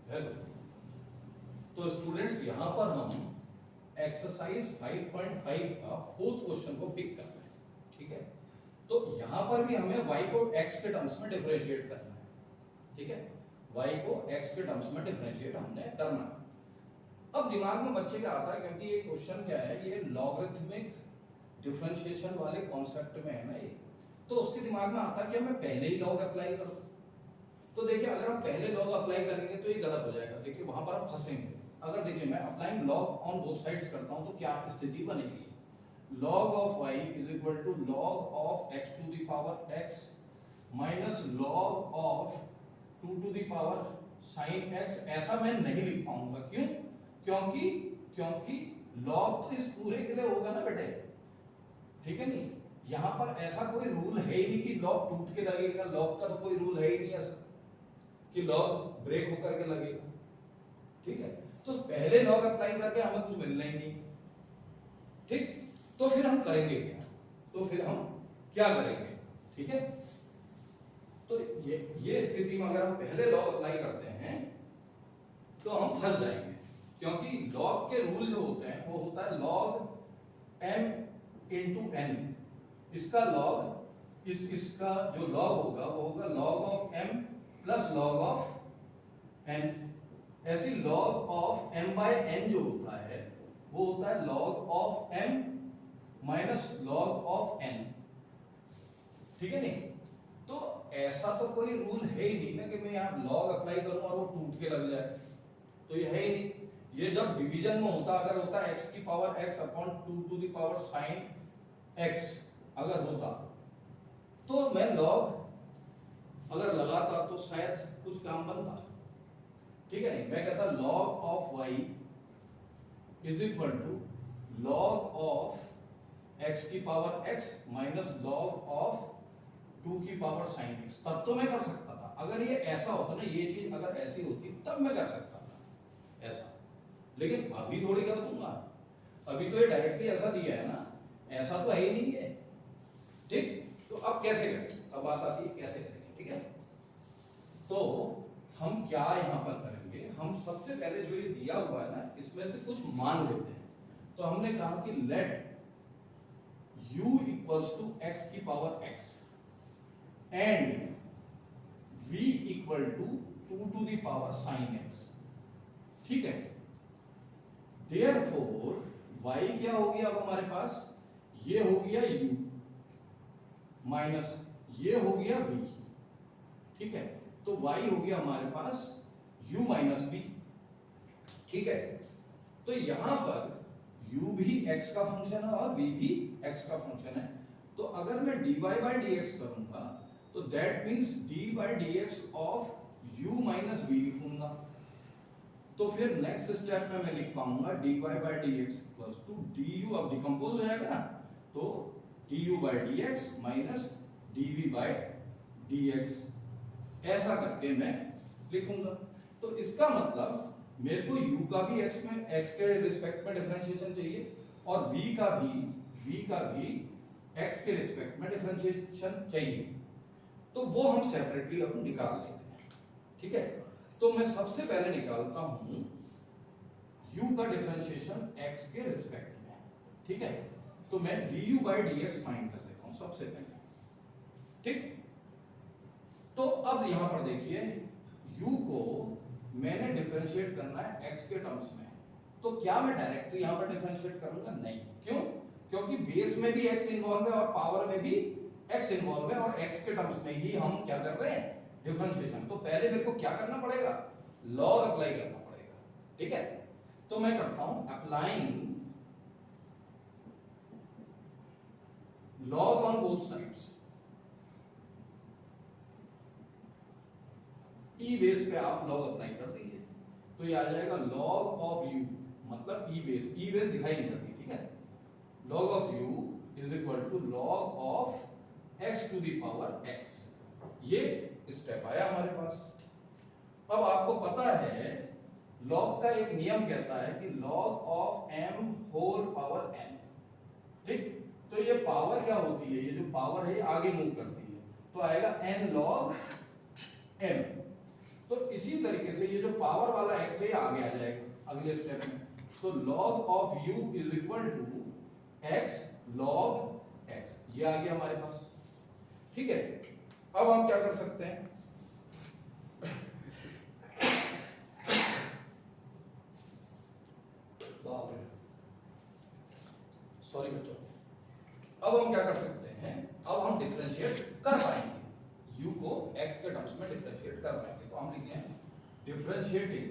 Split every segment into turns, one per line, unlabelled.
Hello. तो students यहाँ पर हम एक्सरसाइज 5.5 का फोर्थ क्वेश्चन को पिक कर रहे हैं, ठीक है। तो यहाँ पर भी हमें y को x के टर्म्स में डिफरेंशिएट करना है, ठीक है। y को x के टर्म्स में डिफरेंशिएट हमने करना है। अब दिमाग में बच्चे क्या आता है, क्योंकि ये क्वेश्चन क्या है, ये लॉगरिथमिक डिफरेंशिएशन वाले कॉन्सेप्ट में है ना ये, तो उसके दिमाग में आता है कि मैं पहले ही लॉग अप्लाई करूँ। तो देखिए, अगर हम पहले लॉग अप्लाई करेंगे तो ये गलत हो जाएगा। देखिए वहां पर हम फंसेंगे। अगर देखिए मैं applying log on both sides करता हूं तो क्या स्थिति बनेगी, log of y is equal to log of x to the power x minus log of 2 to the power sin x। ऐसा मैं नहीं लिख पाऊंगा, क्यों? क्योंकि log तो इस पूरे के लिए होगा ना बेटे, ठीक है नहीं। यहां पर ऐसा कोई रूल है ही नहीं कि log टूट के लगेगा, log का तो कोई रूल है ही नहीं ऐसा कि log ब्रेक होकर के लगेगा, ठीक है। तो पहले log अप्लाई करके हमें कुछ मिलना ही नहीं, ठीक। तो फिर हम करेंगे क्या, क्या करेंगे, ठीक है। तो ये स्थिति में अगर हम पहले log अप्लाई करते हैं तो हम फंस जाएंगे, क्योंकि log के रूल जो होते हैं वो होता है log m into n। इसका log इसका जो log होगा वो होगा log of m plus log of n। ऐसी log of m by n जो होता है वो होता है log of m minus log of n, ठीक है नहीं। तो ऐसा तो कोई रूल है ही नहीं ना कि मैं यहाँ log अप्लाई करूं और वो टूट के लग जाए, तो ये है ही नहीं। ये जब डिवीजन में होता, अगर होता x की power x upon 2 to the power sin x अगर होता तो मैं log अगर लगाता तो शायद कुछ काम बनता, ठीक है नहीं। मैं कहता log of y is equal to log of x की power x minus log of 2 की पावर sin x। तब तो मैं कर सकता था, अगर ये ऐसा होता ना, ये चीज अगर ऐसी होती तब मैं कर सकता था ऐसा, लेकिन अभी थोड़ी कर दूंगा। अभी तो ये डायरेक्टली ऐसा दिया है ना, ऐसा तो है ही नहीं है, ठीक। तो अब कैसे करें, अब बात आती है कैसे करेंगे, ठीक है। तो हम क्या यहां पर करेंगे, हम सबसे पहले जो ये दिया हुआ है ना इसमें से कुछ मान लेते हैं। तो हमने कहा कि let u equals to x की power x and v equal to 2 to the power sin x, ठीक है। देयरफॉर y क्या हो गया अब हमारे पास, ये हो गया u माइनस ये हो गया v, ठीक है। तो y हो गया हमारे पास u माइनस v, ठीक है। तो यहां पर u भी x का फंक्शन है और v भी x का फंक्शन है। तो अगर मैं dy by dx करूंगा तो that means d by dx of u minus v लिखूंगा। तो फिर नेक्स्ट स्टेप में मैं लिख पाऊंगा dy by dx plus two du, अब डिकम्पोज हो जाएगा ना, तो du by dx minus dv by dx ऐसा करके मैं लिखूंगा। तो इसका मतलब मेरे को u का भी x के रिस्पेक्ट में डिफरेंशिएशन चाहिए और v का भी x के रिस्पेक्ट में डिफरेंशिएशन चाहिए। तो वो हम सेपरेटली अब निकाल लेते हैं, ठीक है। तो मैं सबसे पहले निकालता हूं u का डिफरेंशिएशन x के रिस्पेक्ट में, ठीक है। तो मैं du by dx फाइंड कर लेता हूं सबसे पहले, ठीक। तो अब यहां पर देखिए u को मैंने डिफरेंशिएट करना है x के टर्म्स में। तो क्या मैं डायरेक्टली यहां पर डिफरेंशिएट करूंगा? नहीं। क्यों? क्योंकि बेस में भी x इन्वॉल्व है और पावर में भी x इन्वॉल्व है और x के टर्म्स में ही हम क्या कर रहे हैं, डिफरेंशिएशन। तो पहले मेरे को क्या करना पड़ेगा, log अप्लाई करना पड़ेगा, ठीक है। तो मैं करता हूं applying log on both sides. E base पे आप log अप्लाई कर दीजिए तो ये आ जाएगा log ऑफ u, मतलब ई बेस दिखाई नहीं करती, ठीक है। log of u is equal to log of x to the power x। ये स्टेप आया हमारे पास। अब आपको पता है log का एक नियम कहता है कि log of m whole power n, ठीक। तो ये पावर क्या होती है, ये जो पावर है ये आगे मूव करती है, तो आएगा n log m। तो इसी तरीके से ये जो पावर वाला x है ये आगे आ जाएगा अगले स्टेप में। तो log of u is equal to x log x, ये आ गया हमारे पास। ठीक है, अब हम क्या कर सकते हैं, सॉरी बच्चों, अब हम क्या कर सकते हैं, अब हम डिफरेंशिएट कर पाएंगे u को x के टर्म्स में डिफरेंशिएट कर पाएंगे। तो हम लिखते हैं differentiating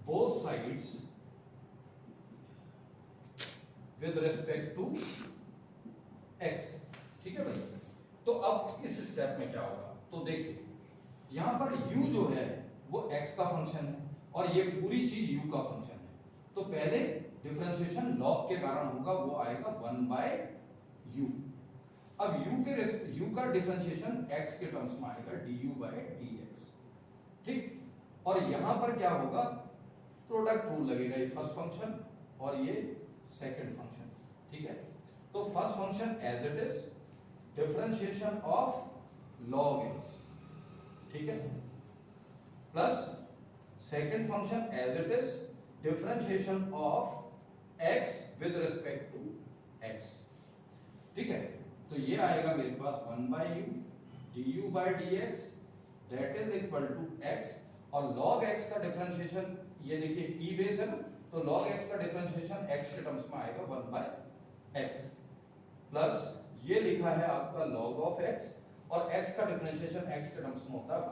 both sides with respect to x। ठीक है भाई, तो अब इस स्टेप में क्या होगा, तो देखिए यहां पर u जो है वो x का फंक्शन है और ये पूरी चीज u का फंक्शन है। तो पहले डिफरेंशिएशन लॉग के कारण होगा, वो आएगा 1/u। अब u का डिफरेंशिएशन x के टर्म्स में आएगा du/dx। ठीक, और यहां पर क्या होगा, प्रोडक्ट रूल लगेगा, ये फर्स्ट फंक्शन और ये सेकंड फंक्शन। ठीक है, तो first function as it is differentiation of log x, ठीक है, plus second function as it is differentiation of x with respect to x। ठीक है, तो ये आएगा मेरे पास 1/u du/dx that is equal to x, और log x का डिफरेंशिएशन ये देखिए e बेस है ना, तो log x का डिफरेंशिएशन x के टर्म्स में आएगा 1/x, प्लस ये लिखा है आपका log ऑफ x, और x का डिफरेंशिएशन x के टर्म्स में होता है 1।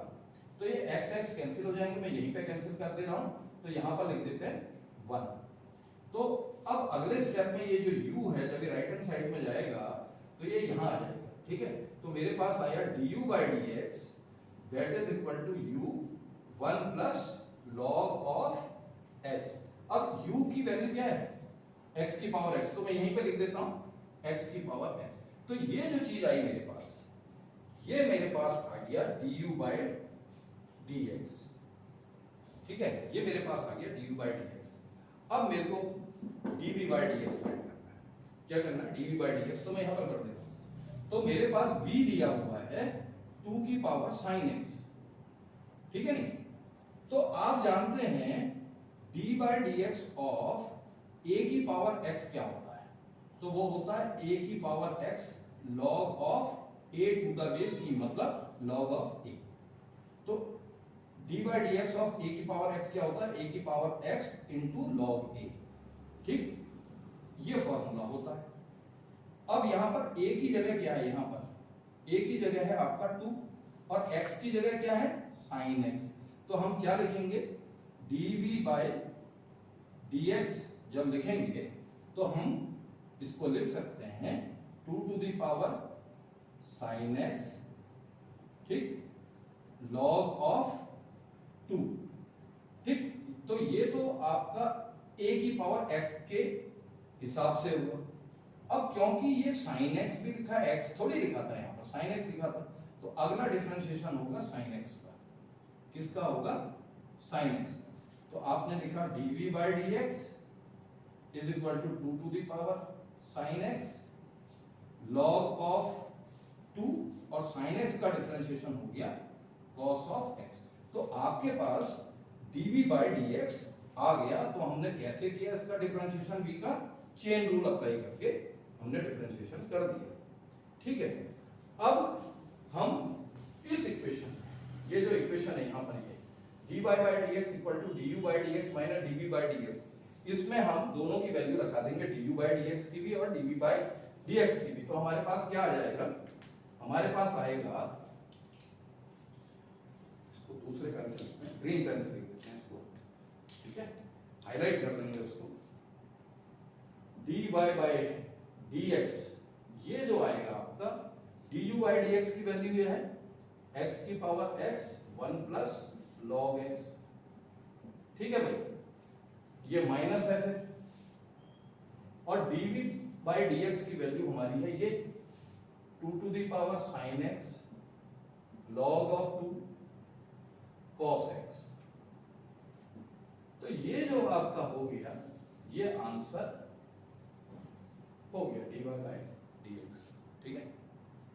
तो ये x कैंसिल हो जाएंगे, मैं यहीं पे कैंसिल कर दे रहा हूं, तो यहां पर लिख देते हैं 1। तो अब अगले स्टेप में ये जो u है जब ये राइट हैंड साइड में जाएगा तो ये यहां आ जाएगा। ठीक है, तो मेरे पास आया du/dx that is equal to u 1 plus log of x। अब u की वैल्यू क्या है, x की पावर x, तो मैं यहीं पे लिख देता हूं x की पावर x। तो ये जो चीज आई मेरे पास, ये मेरे पास आ गया du/dx। ठीक है, ये मेरे पास आ गया du/dx। अब मेरे को dv/dx फाइंड करना है। क्या करना है, dv/dx, तो मैं यहां पर कर देता हूं। तो मेरे पास v दिया हुआ है 2 की पावर sin x। ठीक है नहीं, तो आप जानते हैं d/dx ऑफ a की पावर x क्या होता है, तो वो होता है a की power x log of a to the base e, मतलब log ऑफ a। तो d/dx ऑफ a की पावर x क्या होता है, a की power x into log a। ठीक, ये फॉर्मूला होता है। अब यहां पर a की जगह क्या है, यहां पर a की जगह है आपका 2 और x की जगह क्या है sin x। तो हम क्या लिखेंगे, dv/dx जब लिखेंगे तो हम इसको लिख सकते हैं 2 to the power sin x, ठीक, log ऑफ 2। ठीक, तो ये तो आपका a की पावर x के हिसाब से हुआ। अब क्योंकि ये sin x भी लिखा है, x थोड़ी लिखा था, यहाँ पर sin x लिखा था, तो अगला डिफरेंशिएशन होगा sin x का। किसका होगा, sin x। तो आपने लिखा dv/dx is equal to 2 to the power sin x log of 2, और sin x का डिफरेंशिएशन हो गया cos ऑफ x। तो आपके पास dv/dx आ गया। तो हमने कैसे किया इसका डिफरेंशिएशन, v का चेन रूल अप्लाई करके हमने डिफरेंशिएशन कर दिया। ठीक है, अब हम इस इक्वेशन, ये जो इक्वेशन है यहां पर ये dy/dx equal to du/dx minus dv/dx, इसमें हम दोनों की वैल्यू रखा देंगे, du/dx की भी और dv/dx की भी। तो हमारे पास क्या आ जाएगा, हमारे पास आएगा, इसको दूसरे पेंसिल में ग्रीन पेंसिल लिख देते हैं इसको, ठीक है, हाईलाइट कर देंगे उसको। dy/dx ये जो आएगा आपका du/dx की वैल्यू ये है x की power x 1 plus log x। ठीक है भाई, ये माइनस है फिर, और dv/dx की वैल्यू हमारी है ये 2 to the power sin x log of 2 cos x। तो ये जो आपका हो गया, ये आंसर हो गया dy/dx। ठीक है,